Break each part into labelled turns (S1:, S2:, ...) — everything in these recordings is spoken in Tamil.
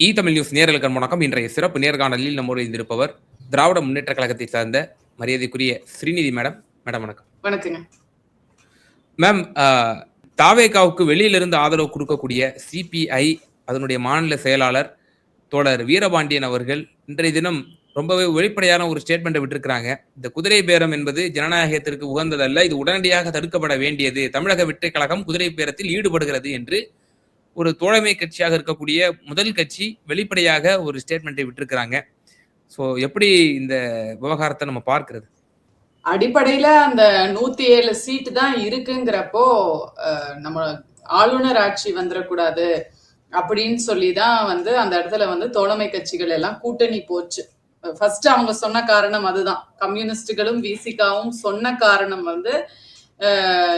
S1: தமிழ் நியூஸ் நேயர்களுக்கு வணக்கம். இன்றைய சிறப்பு நேர்காணலில் நம்மோடு இருந்திருப்பவர் திராவிட முன்னேற்ற கழகத்தை சார்ந்த மரியாதைக்குரிய ஸ்ரீநிதி மேடம். மேடம் வணக்கம்.
S2: வணக்கங்க
S1: மேம். தாவேகாவுக்கு வெளியிலிருந்து ஆதரவு கொடுக்கக்கூடிய சிபிஐ அதனுடைய மாநில செயலாளர் தோழர் வீரபாண்டியன் அவர்கள் இன்றைய தினம் ரொம்பவே வெளிப்படையான ஒரு ஸ்டேட்மெண்ட்டை விட்டிருக்கிறாங்க. இந்த குதிரை பேரம் என்பது ஜனநாயகத்திற்கு உகந்ததல்ல, இது உடனடியாக தடுக்கப்பட வேண்டியது. தமிழக வெற்றி கழகம் குதிரை பேரத்தில் ஈடுபடுகிறது என்று ஒரு தோழமை கட்சியாக இருக்கக்கூடிய முதல் கட்சி வெளிப்படையாக ஒரு ஸ்டேட்மெண்ட்டை விட்டிருக்கிறாங்க. ஸோ எப்படி இந்த விவகாரத்தை நம்ம பார்க்கிறது?
S2: அடிப்படையில அந்த 107 சீட்டு தான் இருக்குங்கிறப்போ நம்ம ஆளுநர் ஆட்சி வந்துடக்கூடாது அப்படின்னு சொல்லிதான் அந்த இடத்துல தோழமை கட்சிகள் எல்லாம் கூட்டணி போச்சு. ஃபர்ஸ்ட் அவங்க சொன்ன காரணம் அதுதான். கம்யூனிஸ்டுகளும் விசிகாவும் சொன்ன காரணம்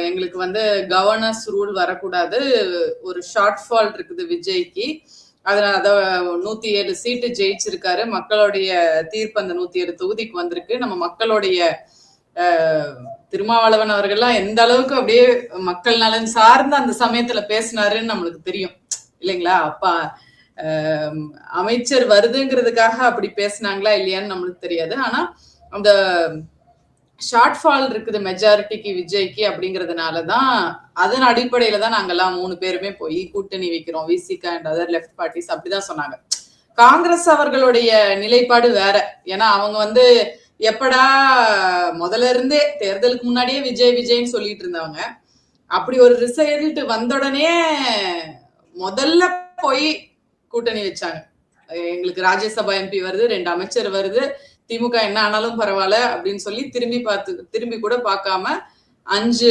S2: எங்களுக்கு கவர்னன்ஸ் ரூல் வரக்கூடாது, ஒரு ஷார்ட் ஃபால் இருக்குது விஜய்க்கு, அத 107 சீட்டு ஜெயிச்சிருக்காரு, மக்களுடைய தீர்ப்பு அந்த 107 தொகுதிக்கு வந்திருக்கு. நம்ம மக்களுடைய திருமாவளவன் அவர்கள்லாம் எந்த அளவுக்கு அப்படியே மக்கள் நலன் சார்ந்து அந்த சமயத்துல பேசினாருன்னு நம்மளுக்கு தெரியும் இல்லைங்களா? அப்ப அமைச்சர் வருதுங்கிறதுக்காக அப்படி பேசினாங்களா இல்லையான்னு நம்மளுக்கு தெரியாது. ஆனா அந்த ஷார்ட் ஃபால் இருக்குது மெஜாரிட்டிக்கு விஜய்க்கு அப்படிங்கறதுனாலதான், அதன் அடிப்படையில தான் நாங்கெல்லாம் 3 பேருமே போய் கூட்டணி வைக்கிறோம், Visika and other left parties அப்படிதான் சொன்னாங்க. காங்கிரஸ் அவர்களுடைய நிலைப்பாடு வேற. ஏன்னா அவங்க எப்படா முதல்ல இருந்தே தேர்தலுக்கு முன்னாடியே விஜய் விஜய்ன்னு சொல்லிட்டு இருந்தவங்க. அப்படி ஒரு ரிசல்ட் வந்த உடனே முதல்ல போய் கூட்டணி வச்சாங்க. எங்களுக்கு ராஜ்யசபா எம்பி வருது, 2 அமைச்சர் வருது, திமுக என்ன ஆனாலும் பரவாயில்ல அப்படின்னு சொல்லி திரும்பி கூட பார்க்காம 5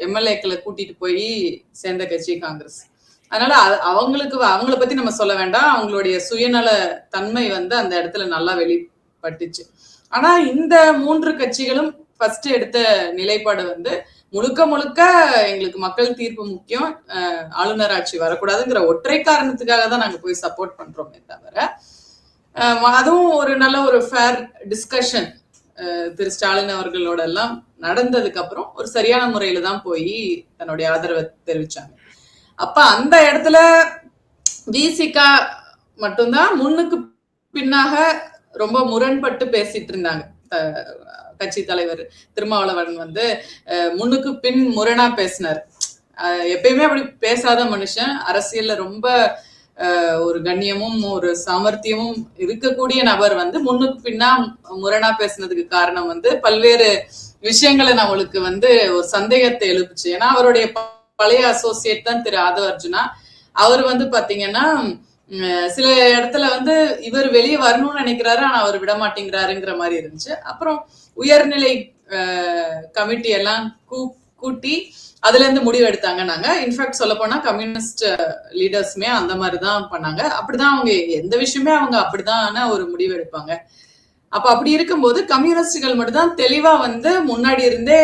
S2: எம்எல்ஏக்களை கூட்டிட்டு போய் சேர்ந்த கட்சி காங்கிரஸ். அதனால அவங்கள பத்தி நம்ம சொல்ல வேண்டாம். அவங்களுடைய சுயநல தன்மை அந்த இடத்துல நல்லா வெளிப்பட்டுச்சு. ஆனா இந்த 3 கட்சிகளும் ஃபர்ஸ்ட் எடுத்த நிலைப்பாடு முழுக்க முழுக்க எங்களுக்கு மக்கள் தீர்ப்பு முக்கியம், ஆளுநர் ஆட்சி வரக்கூடாதுங்கிற ஒற்றை காரணத்துக்காக தான் நாங்க போய் சப்போர்ட் பண்றோமே தவிர, அதுவும் ஒரு நல்ல ஒரு ஃபேர் டிஸ்கஷன் திரு ஸ்டாலின் அவர்களோட எல்லாம் நடந்ததுக்கு அப்புறம் ஒரு சரியான முறையில தான் போய் தன்னுடைய ஆதரவை தெரிவிச்சாங்க. அப்ப அந்த இடத்துல விசிகா மட்டும்தான் முன்னுக்கு பின்னாக ரொம்ப முரண்பட்டு பேசிட்டு இருந்தாங்க. கட்சி தலைவர் திருமாவளவன் முன்னுக்கு பின் முரணா பேசினார். எப்பயுமே அப்படி பேசாத மனுஷன், அரசியல்ல ரொம்ப ஒரு கண்ணியமும் ஒரு சாமர்த்தியமும் இருக்கக்கூடிய நபர் முன்னுக்கு பின்னா முரணா பேசினதுக்கு காரணம் பல்வேறு விஷயங்களை நம்மளுக்கு ஒரு சந்தேகத்தை எழுப்புச்சு. ஏன்னா அவருடைய பழைய அசோசியேட் தான் திரு ஆதவ அர்ஜுனா. அவர் பாத்தீங்கன்னா சில இடத்துல இவர் வெளியே வரணும்னு நினைக்கிறாரு, ஆனா அவர் விட மாட்டேங்கிறாருங்கிற மாதிரி இருந்துச்சு. அப்புறம் உயர்நிலை கமிட்டி எல்லாம் கூட்டி அதுல இருந்து முடிவு எடுத்தாங்க. நாங்க இன்ஃபேக்ட் சொல்ல போனா கம்யூனிஸ்ட் லீடர்ஸுமே அந்த மாதிரிதான் பண்ணாங்க. அப்படிதான் அவங்க எந்த விஷயமே அவங்க அப்படிதான் ஒரு முடிவு எடுப்பாங்க. அப்ப அப்படி இருக்கும்போது கம்யூனிஸ்டுகள் மட்டும்தான் தெளிவா முன்னாடி இருந்தே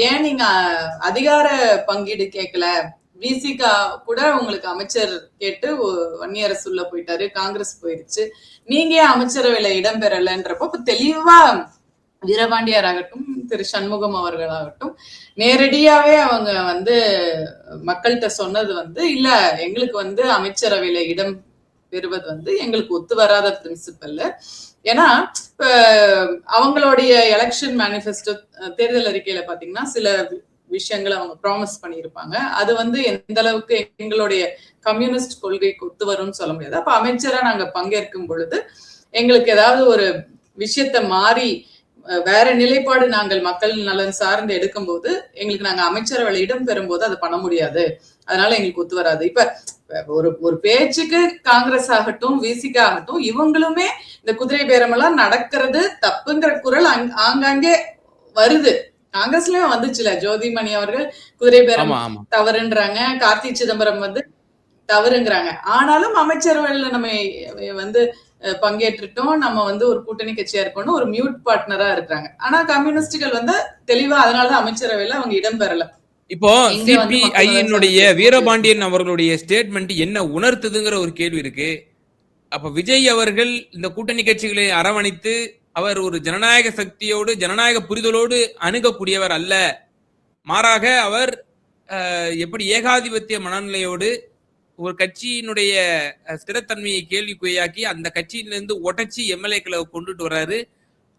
S2: ஏன் நீங்க அதிகார பங்கீடு கேட்கல, விசிகா கூட உங்களுக்கு அமைச்சர் கேட்டு வன்னியரசு உள்ள போயிட்டாரு, காங்கிரஸ் போயிருச்சு, நீங்க ஏன் அமைச்சரவையில இடம்பெறலன்றப்போ இப்ப தெளிவா வீரபாண்டியார் ஆகட்டும் திரு சண்முகம் அவர்களாகட்டும் நேரடியாவே அவங்க மக்கள்கிட்ட சொன்னது இல்ல, எங்களுக்கு அமைச்சரவையில இடம் பெறுவது எங்களுக்கு ஒத்து வராத பிரின்சிபல். ஏன்னா அவங்களுடைய எலெக்ஷன் மேனிஃபெஸ்டோ தேர்தல் அறிக்கையில பாத்தீங்கன்னா சில விஷயங்களை அவங்க ப்ராமிஸ் பண்ணியிருப்பாங்க. அது எந்த அளவுக்கு எங்களுடைய கம்யூனிஸ்ட் கொள்கைக்கு ஒத்து வரும்னு சொல்ல முடியாது. அப்ப அமைச்சரா நாங்க பங்கேற்கும் பொழுது எங்களுக்கு ஏதாவது ஒரு விஷயத்த மாறி வேற நிலைப்பாடு நாங்கள் மக்கள் நலன் சார்ந்து எடுக்கும் போது எங்களுக்கு நாங்க அமைச்சரவையில இடம் பெறும் போது அதை பண்ண முடியாது, அதனால எங்களுக்கு ஒத்து வராது. இப்ப ஒரு பேச்சுக்கு காங்கிரஸ் ஆகட்டும் விசிகா ஆகட்டும் இவங்களுமே இந்த குதிரை பேரம் எல்லாம் நடக்கிறது தப்புங்கிற குரல் ஆங்காங்கே வருது. காங்கிரஸ்லயும் வந்துச்சுல, ஜோதிமணி அவர்கள் குதிரை பேரம் தவறுன்றாங்க, கார்த்தி சிதம்பரம் தவறுங்கிறாங்க. ஆனாலும் அமைச்சரவையில நம்ம பங்கேற்றுட்டோம், நம்ம ஒரு கூட்டணி கட்சியா இருக்கணும், ஒரு மியூட் பார்ட்னரா இருக்கிறாங்க. ஆனா கம்யூனிஸ்டுகள் தெளிவா அதனாலதான் அமைச்சரவையில அவங்க இடம் பெறல.
S1: இப்போ சிபிஐயினுடைய வீரபாண்டியன் அவர்களுடைய ஸ்டேட்மெண்ட் என்ன உணர்த்துதுங்கிற ஒரு கேள்வி இருக்கு. அப்ப விஜய் அவர்கள் இந்த கூட்டணி கட்சிகளை அரவணைத்து அவர் ஒரு ஜனநாயக சக்தியோடு ஜனநாயக புரிதலோடு அணுகக்கூடியவர் அல்ல, மாறாக அவர் எப்படி ஏகாதிபத்திய மனநிலையோடு ஒரு கட்சியினுடைய ஸ்திரத்தன்மையை கேள்விக்குறியாக்கி அந்த கட்சியிலிருந்து உடைச்சி எம்எல்ஏக்களை கொண்டுட்டு வர்றாரு.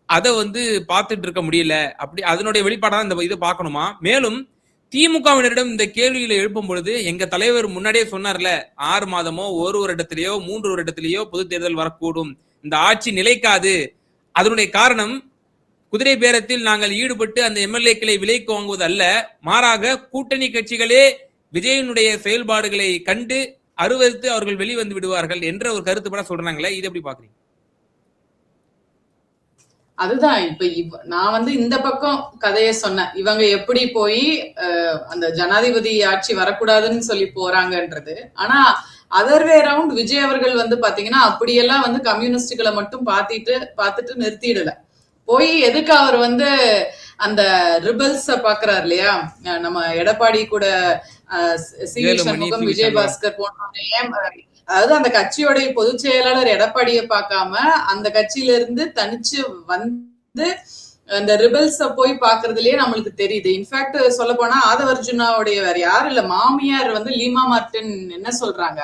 S1: அதை வந்து பார்த்துட்டு இருக்க முடியல. அப்படி அதனுடைய வெளிப்பாடாக இந்த இதை பார்க்கணுமா? மேலும் திமுகவினரிடம் இந்த கேள்விகளை எழுப்பும் பொழுது எங்க தலைவர் முன்னாடியே சொன்னார்ல, 6 மாதமோ 1 வருடத்திலேயோ 3 வருடத்திலேயோ பொது தேர்தல் வரக்கூடும், இந்த ஆட்சி நிலைக்காது. அதனுடைய காரணம் குதிரை பேரத்தில் நாங்கள் ஈடுபட்டு அந்த எம்எல்ஏக்களை விலைக்கு வாங்குவது அல்ல, மாறாக கூட்டணி கட்சிகளே விஜயனுடைய செயல்பாடுகளை கண்டு அருவருத்து அவர்கள் வெளிவந்து விடுவார்கள் என்ற ஒரு கருத்துப்பட சொல்றாங்களே, இது எப்படி பாக்குறீங்க?
S2: அதுதான் இப்ப நான் வந்து இந்த பக்கம் கதைய சொன்னேன். இவங்க எப்படி போய் அந்த ஜனாதிபதி ஆட்சி வரக்கூடாதுன்னு சொல்லி போறாங்கன்றது. ஆனா அதர் வே ரவுண்ட் விஜய் அவர்கள் வந்து பாத்தீங்கன்னா அப்படியெல்லாம் வந்து கம்யூனிஸ்டுகளை மட்டும் பார்த்துட்டு நிறுத்திடல. போய் எதுக்கு அவர் வந்து அந்த ரிபல்ஸ பாக்குறாரு இல்லையா, நம்ம எடப்பாடி கூட சி வி சண்முகம், விஜயபாஸ்கர் போன்ற, அதாவது அந்த கட்சியோடைய பொதுச் செயலாளர் எடப்பாடியை பார்க்காம அந்த கட்சியில இருந்து தனிச்சு வந்து அந்த ரிபல்ஸ போய் பாக்குறதுலயே நம்மளுக்கு தெரியுது. இன்ஃபேக்ட் சொல்ல போனா ஆதவர்ஜுனாவுடைய வேற யாரும் இல்ல, மாமியார் வந்து லீமா மார்டின் என்ன சொல்றாங்க,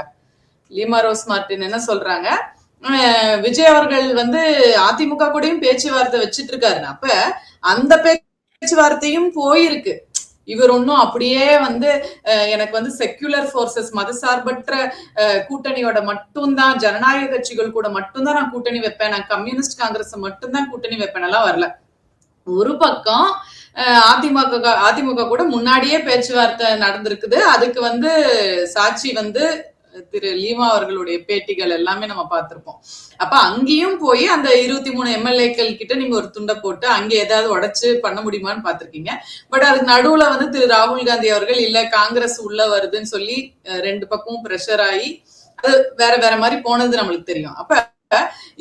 S2: லீமா ரோஸ் மார்டின் என்ன சொல்றாங்க, விஜய் அவர்கள் வந்து அதிமுக கூடயும் பேச்சுவார்த்தை வச்சிட்டு இருக்காரு. அப்ப அந்த பேச்சுவார்த்தையும் போயிருக்கு. இவர் ஒன்னும் அப்படியே வந்து எனக்கு வந்து செக்யூலர் போர்சஸ் மதசார்பற்ற கூட்டணியோட மட்டும்தான், ஜனநாயக கட்சிகள் கூட மட்டும்தான் நான் கூட்டணி வைப்பேன், நான் கம்யூனிஸ்ட் காங்கிரஸ் மட்டும்தான் கூட்டணி வைப்பேன் எல்லாம் வரல. ஒரு பக்கம் அதிமுக கூட முன்னாடியே பேச்சுவார்த்தை நடந்திருக்குது. அதுக்கு வந்து சாட்சி வந்து திரு லீமா அவர்களுடைய பேட்டிகள் எல்லாமே நம்ம பார்த்திருப்போம். அப்ப அங்கேயும் போய் அந்த 23 எம்எல்ஏக்கள் கிட்ட நீங்க ஒரு துண்டை போட்டு அங்க ஏதாவது உடைச்சு பண்ண முடியுமான்னு பாத்திருக்கீங்க. பட் அதுக்கு நடுவுல வந்து திரு ராகுல் காந்தி அவர்கள் இல்ல காங்கிரஸ் உள்ள வருதுன்னு சொல்லி 2 பக்கமும் பிரஷர் ஆகி அது வேற வேற மாதிரி போனது நம்மளுக்கு தெரியும். அப்ப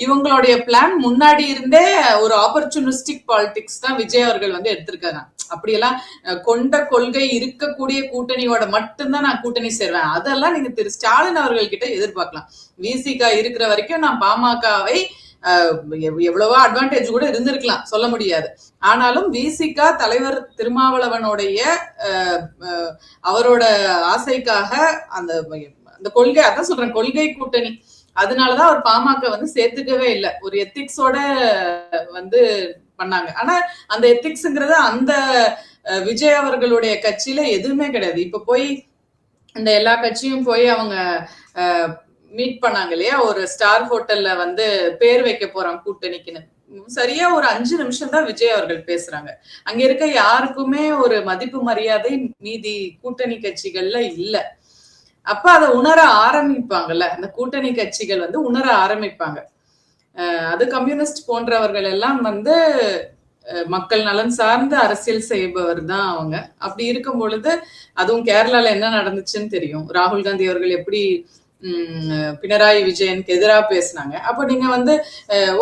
S2: இவங்களுடைய பிளான் முன்னாடி இருந்தே ஒரு ஆப்பர்ச்சுனிஸ்டிக் பாலிடிக்ஸ் தான் விஜய் அவர்கள் வந்து எடுத்திருக்காங்க. அப்படியெல்லாம் கொண்ட கொள்கை இருக்கக்கூடிய கூட்டணியோட மட்டும்தான் நான் கூட்டணி சேர்வேன், அதெல்லாம் நீங்க திரு ஸ்டாலின் அவர்கள் கிட்ட எதிர்பார்க்கலாம். விசிகா இருக்கிற வரைக்கும் நான் பாமகவை எவ்வளவோ அட்வான்டேஜ் கூட இருந்திருக்கலாம், சொல்ல முடியாது. ஆனாலும் விசிகா தலைவர் திருமாவளவனுடைய அவரோட ஆசைக்காக அந்த கொள்கை, அதான் சொல்றேன், கொள்கை கூட்டணி, அதனாலதான் அவர் பாமக வந்து சேர்த்துக்கவே இல்லை. ஒரு எத்திக்ஸோட வந்து பண்ணாங்க. ஆனா அந்த எத்திக்ஸ்ங்கிறது அந்த விஜய் அவர்களுடைய கட்சியில எதுவுமே கிடையாது. இப்ப போய் இந்த எல்லா கட்சியும் போய் அவங்க மீட் பண்ணாங்க இல்லையா, ஒரு ஸ்டார் ஹோட்டல்ல வந்து பேர் வைக்க போறாங்க கூட்டணிக்குன்னு. சரியா ஒரு 5 நிமிஷம் தான் விஜய் அவர்கள் பேசுறாங்க. அங்க இருக்க யாருக்குமே ஒரு மதிப்பு மரியாதை மீதி கூட்டணி கட்சிகள்ல இல்ல. அப்ப அதை உணர ஆரம்பிப்பாங்கல்ல, அந்த கூட்டணி கட்சிகள் வந்து உணர ஆரம்பிப்பாங்க. அது கம்யூனிஸ்ட் போன்றவர்கள் எல்லாம் வந்து மக்கள் நலன் சார்ந்த அரசியல் செய்பவர் தான் அவங்க. அப்படி இருக்கும் பொழுது அதுவும் கேரளால என்ன நடந்துச்சுன்னு தெரியும். ராகுல் காந்தி அவர்கள் எப்படி பினராயி விஜயனுக்கு எதிராக பேசினாங்க. அப்ப நீங்க வந்து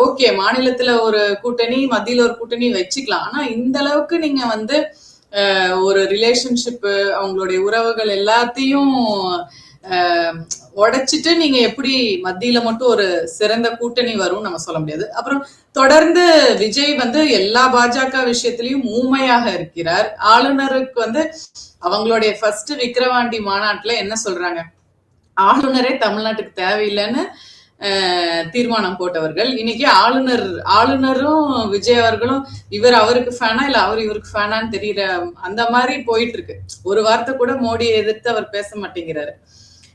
S2: ஓகே, மாநிலத்துல ஒரு கூட்டணி, மத்தியில ஒரு கூட்டணி வச்சுக்கலாம். ஆனா இந்த அளவுக்கு நீங்க வந்து ஒரு ரிலேஷன்ஷிப், அவங்களுடைய உறவுகள் எல்லாத்தையும் உடைச்சிட்டு நீங்க எப்படி மத்தியில மட்டும் ஒரு சிறந்த கூட்டணி வரும்னு நம்ம சொல்ல முடியாது. அப்புறம் தொடர்ந்து விஜய் வந்து எல்லா பாஜக விஷயத்திலையும் ஊமையாக இருக்கிறார். ஆளுநருக்கு வந்து அவங்களுடைய ஃபர்ஸ்ட் விக்கிரவாண்டி மாநாட்டுல என்ன சொல்றாங்க, ஆளுநரே தமிழ்நாட்டுக்கு தேவையில்லைன்னு தீர்மானம் போட்டவர்கள் இன்னைக்கு ஆளுநரும் விஜய் அவர்களும் இவர் அவருக்கு ஃபேனா இல்ல அவர் இவருக்கு ஃபேனான்னு தெரியல, அந்த மாதிரி போயிட்டு இருக்கு. ஒரு வார்த்தை கூட மோடியை எதிர்த்து அவர் பேச மாட்டேங்கிறாரு.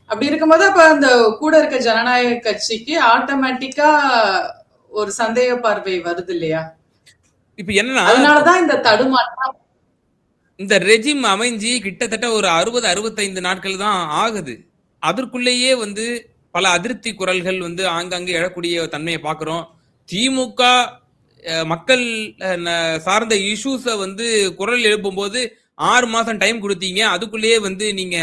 S2: அப்படி இருக்கும்போது அப்ப அந்த கூட இருக்க ஜனநாயக கட்சிக்கு ஆட்டோமேட்டிக்கா ஒரு சந்தேக பார்வை வருது இல்லையா?
S1: இப்ப என்னன்னா,
S2: அதனாலதான் இந்த தடுமாற்றம்.
S1: இந்த ரெஜிம் அமைஞ்சி கிட்டத்தட்ட ஒரு 60-65 நாட்கள் தான் ஆகுது. அதற்குள்ளேயே வந்து பல அதிருப்தி குரல்கள் வந்து ஆங்காங்கே எழக்கூடிய தன்மையை பார்க்கிறோம். திமுக மக்கள் சார்ந்த இஷ்யூஸை வந்து குரல் எழுப்பும் போது 6 மாசம் டைம் கொடுத்தீங்க, அதுக்குள்ளேயே வந்து நீங்க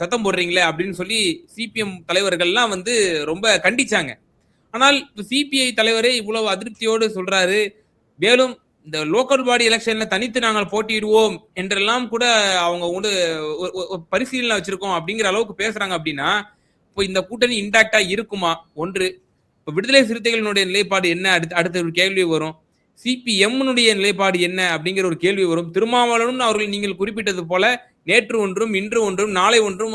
S1: சத்தம் போடுறீங்களே அப்படின்னு சொல்லி சிபிஎம் தலைவர்கள்லாம் வந்து ரொம்ப கண்டிச்சாங்க. ஆனால் சிபிஐ தலைவரே இவ்வளவு அதிருப்தியோடு சொல்றாரு. மேலும் இந்த லோக்கல் பாடி எலெக்ஷன்ல தனித்து நாங்கள் போட்டியிடுவோம் என்றெல்லாம் கூட அவங்க வந்து பரிசீலனை வச்சிருக்கோம் அப்படிங்கிற அளவுக்கு பேசுறாங்க. அப்படின்னா இப்போ இந்த கூட்டணி இன்டாக்டா இருக்குமா? ஒன்று. இப்போ விடுதலை சிறுத்தைகளினுடைய நிலைப்பாடு என்ன? அடுத்த ஒரு கேள்வி வரும். சிபிஎம்னுடைய நிலைப்பாடு என்ன அப்படிங்கிற ஒரு கேள்வி வரும். திருமாவளவன் அவர்கள் நீங்கள் குறிப்பிட்டது போல நேற்று ஒன்றும் இன்று ஒன்றும் நாளை ஒன்றும்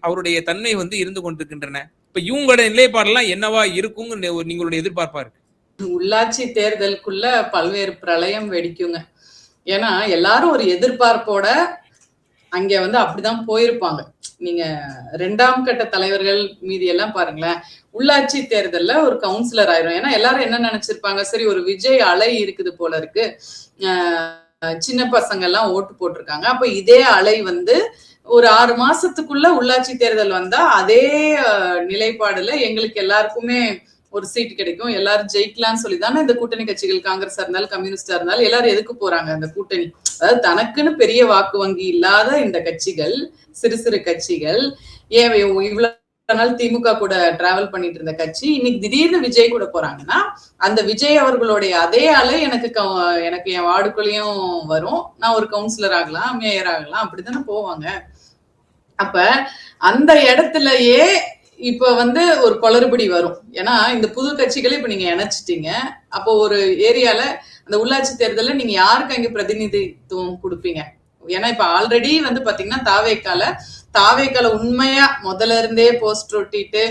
S1: அவருடைய தன்மை வந்து இருந்து கொண்டிருக்கின்றன. இப்ப இவங்களுடைய நிலைப்பாடெல்லாம் என்னவா இருக்கும் நீங்களுடைய எதிர்பார்ப்பா இருக்கு?
S2: உள்ளாட்சி தேர்தலுக்குள்ள பல்வேறு பிரளயம் வெடிக்குங்க. ஏன்னா எல்லாரும் ஒரு எதிர்பார்ப்போட அங்க வந்து அப்படிதான் போயிருப்பாங்க. நீங்க 2ஆம் கட்ட தலைவர்கள் மீதி எல்லாம் பாருங்களேன், உள்ளாட்சி தேர்தல்ல ஒரு கவுன்சிலர் ஆயிரும். ஏன்னா எல்லாரும் என்ன நினைச்சிருப்பாங்க, சரி ஒரு விஜய் அலை இருக்குது போல இருக்கு, சின்ன பசங்க எல்லாம் ஓட்டு போட்டிருக்காங்க, அப்ப இதே அலை வந்து ஒரு 6 மாசத்துக்குள்ள உள்ளாட்சி தேர்தல் வந்தா அதே நிலைப்பாடுல எங்களுக்கு எல்லாருக்குமே ஒரு சீட் கிடைக்கும், எல்லாரும் ஜெயிக்கலாம்னு சொல்லிதானே இந்த கூட்டணி கட்சிகள், காங்கிரஸா இருந்தாலும் கம்யூனிஸ்டா இருந்தாலும் எல்லாரும் எதுக்கு போறாங்க அந்த கூட்டணி. அதாவது தனக்குன்னு பெரிய வாக்கு வங்கி இல்லாத இந்த கட்சிகள், சிறு சிறு கட்சிகள், ஏன் இவ்வளவு நாள் திமுக கூட டிராவல் பண்ணிட்டு இருந்த கட்சி இன்னைக்கு திடீர்னு விஜய் கூட போறாங்கன்னா, அந்த விஜய் அவர்களுடைய அதே அலை எனக்கு என் வார்டுக்குள்ளேயும் வரும், நான் ஒரு கவுன்சிலர் ஆகலாம், மேயர் ஆகலாம், அப்படித்தானே போவாங்க. அப்ப அந்த இடத்துலயே இப்ப வந்து ஒரு குளறுபடி வரும். ஏன்னா இந்த புது கட்சிகளை இப்ப நீங்க இணைச்சிட்டீங்க. அப்போ ஒரு ஏரியால அந்த உள்ளாட்சி தேர்தல்ல நீங்க யாருக்கு அங்க பிரதிநிதித்துவம் கொடுப்பீங்க? ஏன்னா இப்ப ஆல்ரெடி வந்து பாத்தீங்கன்னா தாவேக்கால உண்மையா முதல்ல இருந்தே போஸ்டர் ஒட்டிட்டு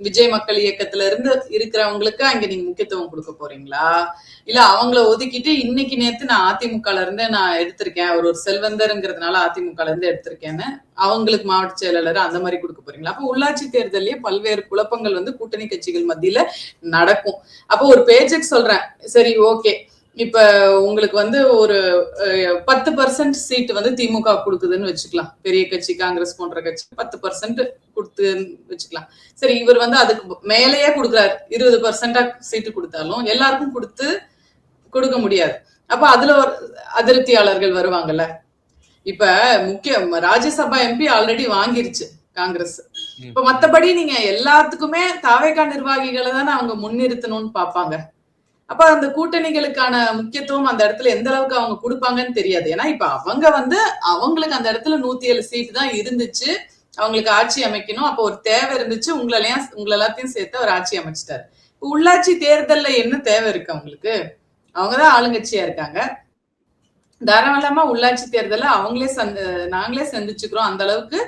S2: விஜய் மக்கள் இயக்கத்துல இருந்து இருக்கிறவங்களுக்கு அங்க நீங்க முக்கியத்துவம் கொடுக்க போறீங்களா, இல்ல அவங்கள ஒதுக்கிட்டு இன்னைக்கு நேத்து நான் அதிமுகல இருந்து நான் எடுத்திருக்கேன், ஒரு செல்வந்தருங்கிறதுனால அதிமுகல இருந்து எடுத்திருக்கேன்னு அவங்களுக்கு மாவட்ட செயலாளர் அந்த மாதிரி கொடுக்க போறீங்களா? அப்ப உள்ளாட்சி தேர்தல்லயே பல்வேறு குழப்பங்கள் வந்து கூட்டணி கட்சிகள் மத்தியில நடக்கும். அப்போ ஒரு பேஜுக்கு சொல்றேன், சரி ஓகே, இப்ப உங்களுக்கு வந்து ஒரு 10% சீட் வந்து திமுக கொடுக்குதுன்னு வச்சுக்கலாம், பெரிய கட்சி காங்கிரஸ் போன்ற கட்சி 10% கொடுத்து வச்சுக்கலாம். சரி, இவர் வந்து அதுக்கு மேலேயே கொடுக்குறாரு, 20% சீட்டு கொடுத்தாலும் எல்லாருக்கும் கொடுக்க முடியாது. அப்ப அதுல ஒரு அதிருப்தியாளர்கள் வருவாங்கல்ல. இப்ப ராஜ்யசபா எம்பி ஆல்ரெடி வாங்கிருச்சு காங்கிரஸ். இப்ப மத்தபடி நீங்க எல்லாத்துக்குமே தாவேகா நிர்வாகிகளை தானே அவங்க முன்னிறுத்தணும்னு பாப்பாங்க. அப்ப அந்த கூட்டணிகளுக்கான முக்கியத்துவம் அந்த இடத்துல எந்த அளவுக்கு அவங்க கொடுப்பாங்கன்னு தெரியாது. ஏன்னா இப்ப அவங்க வந்து அவங்களுக்கு அந்த இடத்துல 107 சீட் தான் இருந்துச்சு, அவங்களுக்கு ஆட்சி அமைக்கணும், அப்போ ஒரு தேவை இருந்துச்சு, உங்களை எல்லாத்தையும் சேர்த்து அவர் ஆட்சி அமைச்சிட்டாரு. உள்ளாட்சி தேர்தல்ல என்ன தேவை இருக்கு அவங்களுக்கு? அவங்கதான் ஆளுங்கட்சியா இருக்காங்க, தாராளமா உள்ளாட்சி தேர்தல நாங்களே சந்திச்சுக்கிறோம், அந்த அளவுக்கு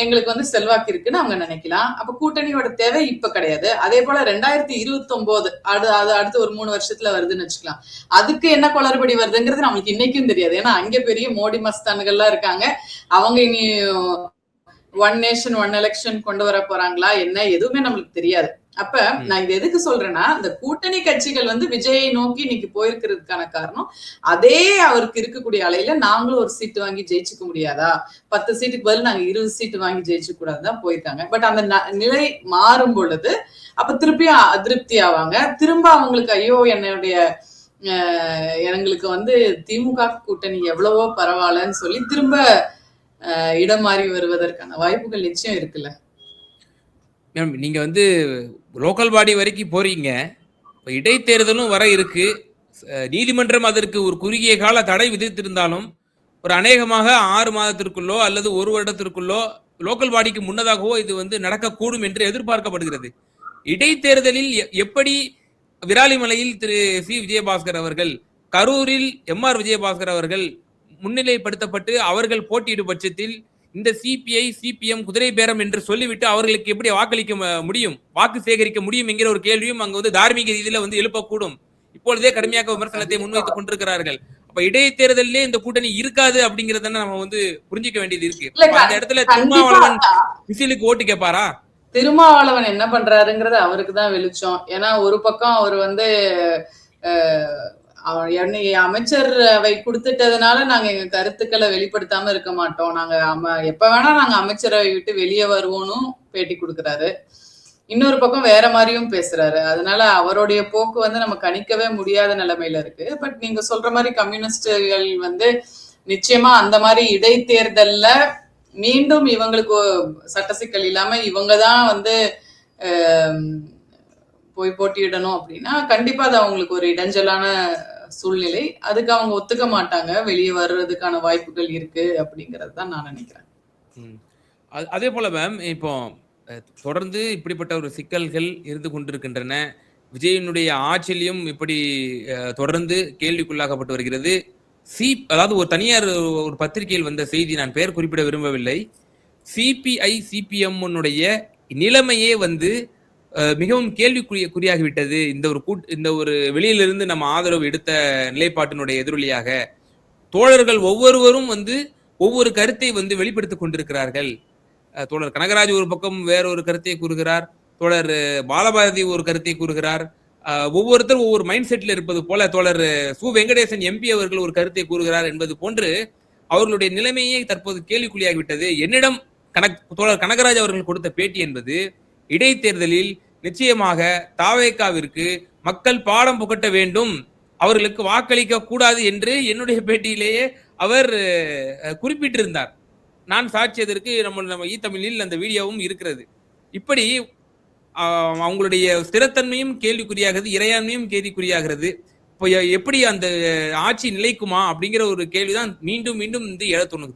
S2: எங்களுக்கு வந்து செல்வாக்கு இருக்குன்னு அவங்க நினைக்கலாம். அப்ப கூட்டணியோட தேவை இப்ப கிடையாது. அதே போல 2029 அது அடுத்து ஒரு 3 வருஷத்துல வருதுன்னு வச்சுக்கலாம். அதுக்கு என்ன குளறுபடி வருதுங்கிறது நம்மளுக்கு இன்னைக்கும் தெரியாது. ஏன்னா அங்க பெரிய மோடி மஸ்தானுகள்லாம் இருக்காங்க, அவங்க இனி 1 நேஷன் 1 எலெக்ஷன் கொண்டு வர போறாங்களா என்ன, எதுவுமே நம்மளுக்கு தெரியாது. அப்ப நான் இது எதுக்கு சொல்றேன்னா, இந்த கூட்டணி கட்சிகள் வந்து விஜயை நோக்கி இன்னைக்கு போயிருக்கிறதுக்கான காரணம், அதே அவருக்கு இருக்கக்கூடிய அலையில நாங்களும் ஒரு சீட்டு வாங்கி ஜெயிச்சுக்க முடியாதா, 10 சீட்டுக்கு பதில் நாங்க 20 சீட்டு வாங்கி ஜெயிச்சு கூடாதுதான் போயிருக்காங்க. பட் அந்த நிலை மாறும் பொழுது அப்ப திருப்பியும் அதிருப்தி ஆவாங்க. திரும்ப அவங்களுக்கு ஐயோ எங்களுக்கு வந்து திமுக கூட்டணி எவ்வளவோ பரவாயில்லன்னு சொல்லி திரும்ப இடம் மாறி வருவதற்கான வாய்ப்புகள் நிச்சயம் இருக்குல்ல.
S1: நீங்க வந்து லோக்கல் பாடி வரைக்கும் போறீங்க, இப்போ இடைத்தேர்தலும் வர இருக்கு, நீதிமன்றம் அதற்கு ஒரு குறுகிய கால தடை விதித்திருந்தாலும் ஒரு அநேகமாக 6 மாதத்திற்குள்ளோ அல்லது 1 வருடத்திற்குள்ளோ லோக்கல் பாடிக்கு முன்னதாகவோ இது வந்து நடக்கக்கூடும் என்று எதிர்பார்க்கப்படுகிறது. இடைத்தேர்தலில் எப்படி விராலிமலையில் திரு சி விஜயபாஸ்கர் அவர்கள், கரூரில் எம்ஆர் விஜயபாஸ்கர் அவர்கள் முன்னிலைப்படுத்தப்பட்டு அவர்கள் போட்டியிடும் பட்சத்தில் இந்த சிபிஐ சிபிஎம் குதிரை பேரம் என்று சொல்லிவிட்டு அவர்களுக்கு எப்படி வாக்களிக்க முடியும், வாக்கு சேகரிக்க முடியும் என்கிற ஒரு கேள்வியும் அங்கு வந்து தார்மீக ரீதியில வந்து எழுப்பக்கூடும். இப்பொழுதே கடுமையாக விமர்சனத்தை முன்வைத்துக் கொண்டிருக்கிறார்கள். அப்ப இடைத்தேர்தலே இந்த கூட்டணி இருக்காது அப்படிங்கறத நம்ம வந்து புரிஞ்சிக்க வேண்டியது இருக்கு. அந்த இடத்துல திருமாவளவன் விசிலுக்கு ஓட்டு கேட்பாரா?
S2: திருமாவளவன் என்ன பண்றாருங்கிறது அவருக்கு தான் வெளிச்சம். ஏன்னா ஒரு பக்கம் அவர் வந்து அமைச்சரவை கொடுத்துட்டதுனால நாங்க எங்க கருத்துக்களை வெளிப்படுத்தாம இருக்க மாட்டோம், நாங்க எப்ப வேணா நாங்க அமைச்சரவை விட்டு வெளியே வருவோம்னு பேட்டி கொடுக்குறாரு. இன்னொரு பக்கம் வேற மாதிரியும் பேசுறாரு. அதனால அவருடைய போக்கு வந்து நம்ம கணிக்கவே முடியாத நிலைமையில இருக்கு. பட் நீங்க சொல்ற மாதிரி கம்யூனிஸ்டுகள் வந்து நிச்சயமா அந்த மாதிரி இடைத்தேர்தல்ல மீண்டும் இவங்களுக்கு சட்ட சிக்கல் இல்லாம இவங்கதான் வந்து போய் போட்டியிடணும் அப்படின்னா கண்டிப்பா அது அவங்களுக்கு ஒரு இடைஞ்சலான சூழ்நிலை. அதுக்கு அவங்க ஒத்துக்க மாட்டாங்க, வெளியே வர்றதுக்கான வாய்ப்புகள் இருக்கு அப்படிங்கறது தான் நான் நினைக்கிறேன்.
S1: அதே போல மேம், இப்போ தொடர்ந்து இப்படிப்பட்ட ஒரு சிக்கல்கள் இருந்து கொண்டிருக்கின்றன. விஜயனுடைய ஆட்சியிலும் இப்படி தொடர்ந்து கேள்விக்குள்ளாக்கப்பட்டு வருகிறது. அதாவது ஒரு தனியார் ஒரு பத்திரிகையில் வந்த செய்தி, நான் பெயர் குறிப்பிட விரும்பவில்லை. சிபிஐ சிபிஎம் நிலைமையே வந்து மிகவும் கேள்விக்குறியாகிவிட்டது. இந்த ஒரு வெளியிலிருந்து நம்ம ஆதரவு எடுத்த நிலைப்பாட்டினுடைய எதிரொலியாக தோழர்கள் ஒவ்வொருவரும் வந்து ஒவ்வொரு கருத்தை வந்து வெளிப்படுத்திக் கொண்டிருக்கிறார்கள். தோழர் கனகராஜ் ஒரு பக்கம் வேற ஒரு கருத்தை கூறுகிறார், தோழர் பாலபாரதி ஒரு கருத்தை கூறுகிறார். ஒவ்வொருத்தரும் ஒவ்வொரு மைண்ட் செட்ல இருப்பது போல தோழர் சு வெங்கடேசன் எம்பி அவர்கள் ஒரு கருத்தை கூறுகிறார் என்பது போன்று அவர்களுடைய நிலைமையே தற்போது கேள்விக்குள்ளியாகிவிட்டது. என்னிடம் தோழர் கனகராஜ் அவர்கள் கொடுத்த பேட்டி என்பது, இடைத்தேர்தலில் நிச்சயமாக தாவேகாவிற்கு மக்கள் பாடம் புகட்ட வேண்டும், அவர்களுக்கு வாக்களிக்க கூடாது என்று என்னுடைய பேட்டியிலேயே அவர் குறிப்பிட்டிருந்தார். நான் சாட்சியதற்கு நம்ம தமிழில் அந்த வீடியோவும் இருக்கிறது. இப்படி அவங்களுடைய ஸ்திரத்தன்மையும் கேள்விக்குறியாகிறது, இறையாண்மையும் கேள்விக்குறியாகிறது. இப்போ எப்படி அந்த ஆட்சி நிலைக்குமா அப்படிங்கிற ஒரு கேள்விதான் மீண்டும் மீண்டும் வந்து எழ தோணுது.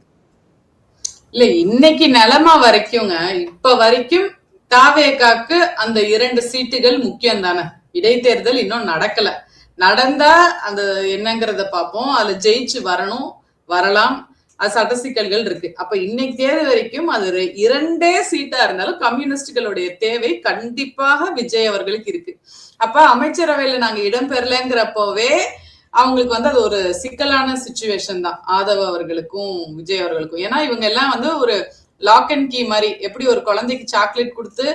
S2: இல்ல, இன்னைக்கு நிலைமை வரைக்கும்ங்க, இப்ப வரைக்கும் தாவேகாக்கு அந்த 2 சீட்டுகள் முக்கியம் தானே. இடைத்தேர்தல் இன்னும் நடக்கல. நடந்தா அந்த என்னங்கிறத பார்ப்போம். அதுல ஜெயிச்சு வரலாம். அது சட்ட சிக்கல்கள் இருக்கு. அப்ப இன்னைக்கு தேர்தல் வரைக்கும் அது 2 சீட்டா இருந்தாலும் கம்யூனிஸ்டுகளுடைய தேவை கண்டிப்பாக விஜய் அவர்களுக்கு இருக்கு. அப்ப அமைச்சரவையில நாங்க இடம்பெறலங்கிறப்பவே அவங்களுக்கு வந்து அது ஒரு சிக்கலான சிச்சுவேஷன் தான், ஆதவ் அவர்களுக்கும் விஜய் அவர்களுக்கும். ஏன்னா இவங்க எல்லாம் வந்து ஒரு லாக் அண்ட் கீ மாதிரி, எப்படி ஒரு குழந்தைக்கு சாக்லேட் கொடுத்து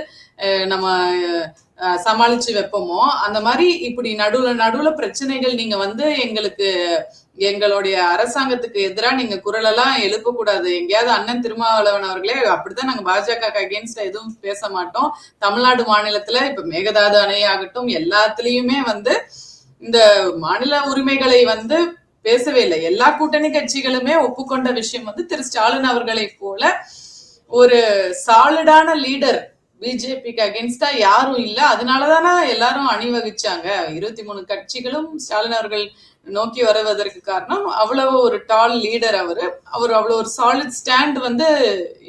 S2: நம்ம சமாளிச்சு வைப்போமோ அந்த மாதிரி இப்படி நடுவுல பிரச்சனைகள் நீங்க வந்து எங்களுடைய அரசாங்கத்துக்கு எதிராக நீங்க குரலெல்லாம் எழுப்பக்கூடாது. எங்கேயாவது அண்ணன் திருமாவளவன் அவர்களே அப்படித்தான், நாங்க பாஜக அகேன்ஸ்ட் எதுவும் பேச மாட்டோம். தமிழ்நாடு மாநிலத்துல இப்ப மேகதாது அணை ஆகட்டும், எல்லாத்துலயுமே வந்து இந்த மாநில உரிமைகளை வந்து பேசவே இல்லை. எல்லா கூட்டணி கட்சிகளுமே ஒப்புக்கொண்ட விஷயம் வந்து திரு ஸ்டாலின் அவர்களை போல ஒரு சாலிடான லீடர் பிஜேபிக்கு அகேன்ஸ்டா யாரும் இல்ல. அதனாலதானே எல்லாரும் அணிவகிச்சாங்க. 23 கட்சிகளும் ஸ்டாலின் அவர்கள் நோக்கி வருவதற்கு காரணம் அவ்வளவு ஒரு டால் லீடர். அவர் அவ்வளவு ஒரு சாலிட் ஸ்டாண்ட் வந்து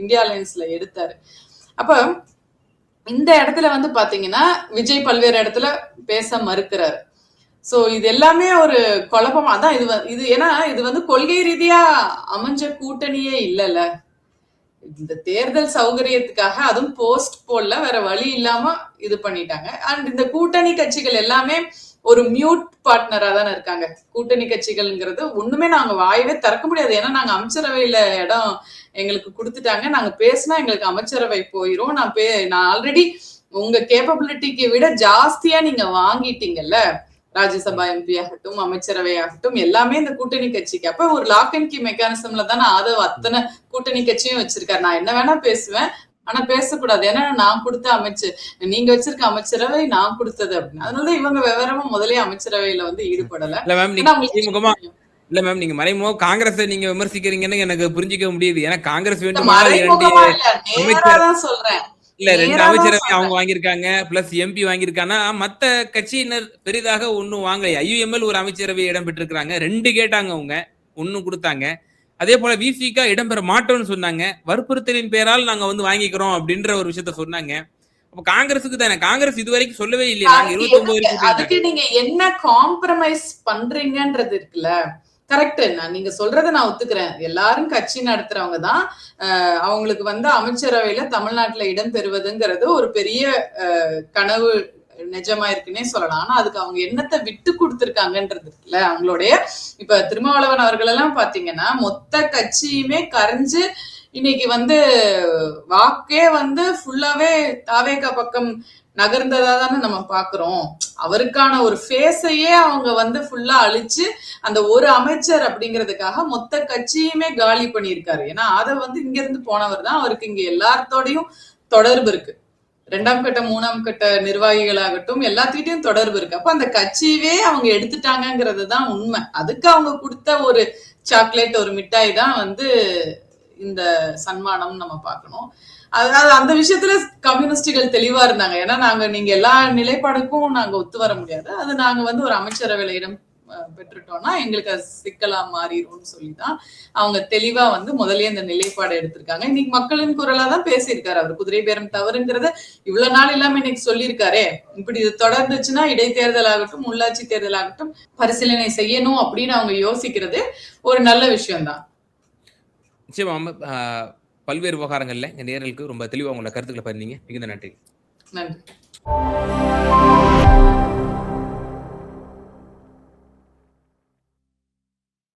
S2: இந்தியா அலையன்ஸ்ல எடுத்தாரு. அப்ப இந்த இடத்துல வந்து பாத்தீங்கன்னா விஜய் பல்வேறு இடத்துல பேச மறுக்கிறாரு. சோ இது எல்லாமே ஒரு குழப்பமா தான் இது ஏன்னா இது வந்து கொள்கை ரீதியா அமைஞ்ச கூட்டணியே இல்லைல்ல. இந்த தேர்தல் சௌகரியத்துக்காக, அதுவும் போஸ்ட் போல்ல வேற வழி இல்லாம இது பண்ணிட்டாங்க. அண்ட் இந்த கூட்டணி கட்சிகள் எல்லாமே ஒரு மியூட் பார்ட்னரா தானே இருக்காங்க. கூட்டணி கட்சிகள்ங்கிறது ஒண்ணுமே நாங்க வாயவே திறக்க முடியாது. ஏன்னா நாங்க அமைச்சரவையில இடம் எங்களுக்கு கொடுத்துட்டாங்க, நாங்க பேசினா எங்களுக்கு அமைச்சரவை போயிரும். நான் ஆல்ரெடி உங்க கேப்பபிலிட்டிக்கு விட ஜாஸ்தியா நீங்க வாங்கிட்டீங்கல்ல, ராஜ்யசபா எம்பி ஆகட்டும், அமைச்சரவை ஆகட்டும், எல்லாமே இந்த கூட்டணி கட்சிக்கு. அப்ப ஒரு லாக் அண்ட் கீ மெக்கானிசம்ல தானே ஆதவ் அத்தனை கூட்டணி கட்சியும் வச்சிருக்காரு. நான் என்ன வேணா பேசுவேன், ஆனா பேசக்கூடாது, ஏன்னா நான் கொடுத்த நீங்க வச்சிருக்க அமைச்சரவை நான் கொடுத்தது அப்படின்னு. அதனால இவங்க விவரமா முதலே அமைச்சரவையில வந்து ஈடுபடல.
S1: இல்ல மேம், நீங்க மறைமுக காங்கிரஸ் நீங்க விமர்சிக்கிறீங்கன்னு எனக்கு புரிஞ்சிக்க முடியுது. ஏன்னா காங்கிரஸ் வேண்டும்
S2: சொல்றேன்.
S1: இல்ல 2 அமைச்சரவை அவங்க வாங்கியிருக்காங்க, பிளஸ் எம்பி வாங்கியிருக்காங்க. மத்த கட்சியினர் பெரிதாக ஒன்னும் வாங்கல. ஐயுஎம்எல் ஒரு அமைச்சரவை இடம் பெற்றிருக்காங்க, 2 கேட்டாங்க, அவங்க 1 கொடுத்தாங்க. அதே போல விசிகா இடம்பெற மாட்டோம்னு சொன்னாங்க, வற்புறுத்தலின் பேரால் நாங்க வந்து வாங்கிக்கிறோம் அப்படின்ற ஒரு விஷயத்த சொன்னாங்க. அப்ப காங்கிரஸுக்கு தானே, காங்கிரஸ் இதுவரைக்கும் சொல்லவே இல்லையா நாங்க 29.
S2: அதுக்கு நீங்க என்ன காம்ப்ரமைஸ் பண்றீங்கன்றது இருக்குல்ல. கரெக்ட், நீங்க சொல்றதை நான் ஒத்துக்கிறேன். எல்லாரும் கட்சி நடத்துறவங்க தான். அவங்களுக்கு வந்து அமைச்சரவையில தமிழ்நாட்டுல இடம் பெறுவதுங்கிறது ஒரு பெரிய கனவு நிஜமா இருக்குன்னே சொல்லலாம். ஆனா அதுக்கு அவங்க என்னத்தை விட்டு கொடுத்திருக்காங்கன்றது இருக்குல்ல. அவங்களுடைய இப்ப திருமாவளவன் அவர்கள் எல்லாம் பாத்தீங்கன்னா மொத்த கட்சியுமே கரைஞ்சு இன்னைக்கு வந்து வாக்கே வந்து ஃபுல்லாவே தாவேகா பக்கம் நகர்ந்ததா தானே நம்ம பாக்குறோம். அவருக்கான ஒரு ஃபேஸையே அவங்க வந்து ஃபுல்லா அழிச்சு அந்த ஒரு அமைச்சர் அப்படிங்கிறதுக்காக மொத்த கட்சியுமே காலி பண்ணியிருக்காரு. ஏன்னா அதை வந்து இங்க இருந்து போனவர் தான், அவருக்கு இங்க எல்லாத்தோடையும் தொடர்பு இருக்கு. 2ஆம் கட்ட 3ஆம் கட்ட நிர்வாகிகளாகட்டும் எல்லாத்துக்கிட்டையும் தொடர்பு இருக்கு. அப்ப அந்த கட்சியவே அவங்க எடுத்துட்டாங்கிறது தான் உண்மை. அதுக்கு அவங்க கொடுத்த ஒரு சாக்லேட், ஒரு மிட்டாய் தான் வந்து இந்த சன்மானம் நம்ம பார்க்கணும். அதாவது அந்த விஷயத்துல கம்யூனிஸ்டுகள் தெளிவா இருந்தாங்க. ஏன்னா நீங்க எல்லா நிலைப்பாடுக்கும் நாங்க ஒத்து வர முடியாது, அது நாங்க வந்து ஒரு அமைச்சரவையில இடம் பெற்றுட்டோம்னா எங்களுக்கு அது சிக்கலா மாறிடும்னு சொல்லிதான் அவங்க தெளிவா வந்து முதல்லயே அந்த நிலைப்பாடு எடுத்திருக்காங்க. இன்னைக்கு மக்களின் குரலா தான் பேசியிருக்காரு அவர். குதிரை பேரம் தவறுங்கிறத இவ்வளவு நாள் இல்லாம இன்னைக்கு சொல்லியிருக்காரே. இப்படி இது தொடர்ந்துச்சுன்னா இடைத்தேர்தல் ஆகட்டும், உள்ளாட்சி தேர்தல் ஆகட்டும் பரிசீலனை செய்யணும் அப்படின்னு அவங்க யோசிக்கிறது ஒரு நல்ல விஷயம்தான்.
S1: நிச்சயமா பல்வேறு விவகாரங்கள்ல எங்க நேயர்களுக்கு ரொம்ப தெளிவா உங்களோட கருத்துக்களை பகிர்ந்தீங்க. மிகுந்த நன்றி.
S2: நன்றி.